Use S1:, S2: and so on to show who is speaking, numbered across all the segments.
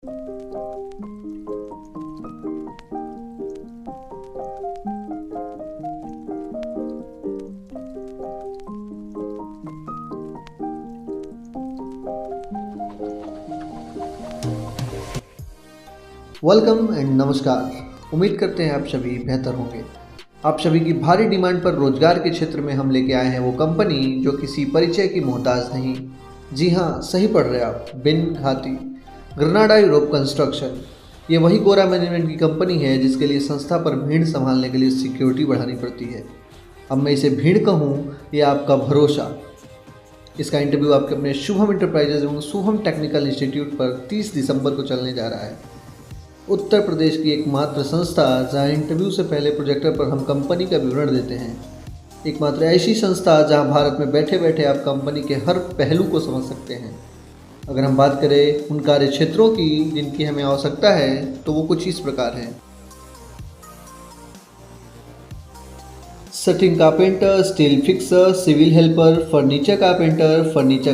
S1: Welcome and नमस्कार। उम्मीद करते हैं आप सभी बेहतर होंगे। आप सभी की भारी डिमांड पर रोजगार के क्षेत्र में हम लेके आए हैं वो कंपनी जो किसी परिचय की मोहताज नहीं। जी हाँ, सही पढ़ रहे आप, बिन घाती ग्रेनाडा यूरोप कंस्ट्रक्शन। ये वही गोरा मैनेजमेंट की कंपनी है जिसके लिए संस्था पर भीड़ संभालने के लिए सिक्योरिटी बढ़ानी पड़ती है। अब मैं इसे भीड़ कहूँ या आपका भरोसा। इसका इंटरव्यू आपके अपने शुभम इंटरप्राइजेज एवं शुभम टेक्निकल इंस्टीट्यूट पर 30 दिसंबर को चलने जा रहा है। उत्तर प्रदेश की एकमात्र संस्था जहां इंटरव्यू से पहले प्रोजेक्टर पर हम कंपनी का विवरण देते हैं। एकमात्र ऐसी संस्था जहां भारत में बैठे बैठे आप कंपनी के हर पहलू को समझ सकते हैं। अगर हम बात करें उन कार्य क्षेत्रों की जिनकी हमें आवश्यकता है तो वो कुछ इस प्रकार हैं। Setting carpenter, steel fixer, civil helper, furniture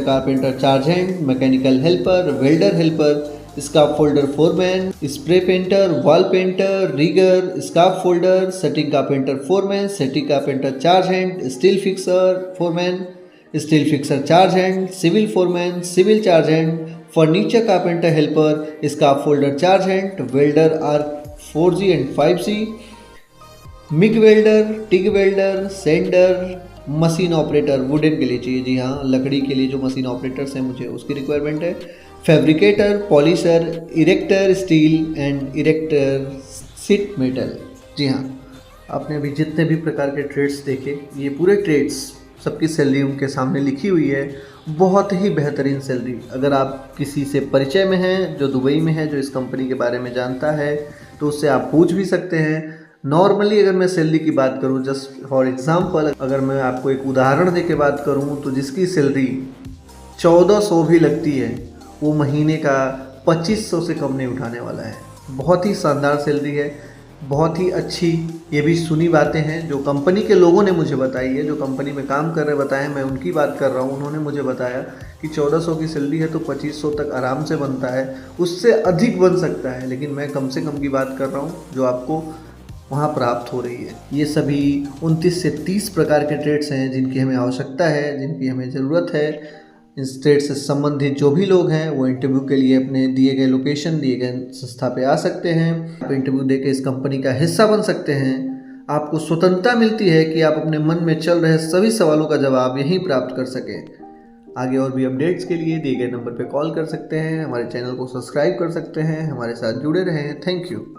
S1: carpenter charge hand, mechanical helper, welder helper, scaffolder foreman, spray painter, wall painter, rigger, scaffolder, setting carpenter foreman, setting carpenter charge hand, steel fixer foreman, steel fixer charge hand, civil foreman, civil charge hand, furniture carpenter helper, scaffolder charge hand, welder are 4G and 5G, MIG welder, TIG welder, sander, machine operator wooden के लिए चाहिए। जी हाँ, लकड़ी के लिए जो machine operators हैं मुझे उसकी रिक्वायरमेंट है। Fabricator, polisher, erector steel and erector sheet metal. जी हाँ, आपने अभी जितने भी प्रकार के ट्रेड्स देखे, ये पूरे ट्रेड्स सबकी सैलरी उनके सामने लिखी हुई है। बहुत ही बेहतरीन सैलरी। अगर आप किसी से परिचय में हैं जो दुबई में है, जो इस कंपनी के बारे में जानता है, तो उससे आप पूछ भी सकते हैं। नॉर्मली अगर मैं सैलरी की बात करूं, जस्ट फॉर एग्जांपल, अगर मैं आपको एक उदाहरण दे के बात करूं, तो जिसकी सैलरी 1400 भी लगती है वो महीने का 2500 से कम नहीं उठाने वाला है। बहुत ही शानदार सैलरी है, बहुत ही अच्छी। ये भी सुनी बातें हैं जो कंपनी के लोगों ने मुझे बताई है, जो कंपनी में काम कर रहे बताएं, मैं उनकी बात कर रहा हूँ। उन्होंने मुझे बताया कि 1400 की सैलरी है तो 2500 तक आराम से बनता है, उससे अधिक बन सकता है, लेकिन मैं कम से कम की बात कर रहा हूँ जो आपको वहाँ प्राप्त हो रही है। ये सभी 29 से 30 प्रकार के ट्रेड्स हैं जिनकी हमें आवश्यकता है, जिनकी हमें ज़रूरत है। इस ट्रेड से संबंधित जो भी लोग हैं वो इंटरव्यू के लिए अपने दिए गए लोकेशन, दिए गए संस्था पे आ सकते हैं। आप इंटरव्यू देकर इस कंपनी का हिस्सा बन सकते हैं। आपको स्वतंत्रता मिलती है कि आप अपने मन में चल रहे सभी सवालों का जवाब यहीं प्राप्त कर सकें। आगे और भी अपडेट्स के लिए दिए गए नंबर पर कॉल कर सकते हैं, हमारे चैनल को सब्सक्राइब कर सकते हैं, हमारे साथ जुड़े रहें। Thank you.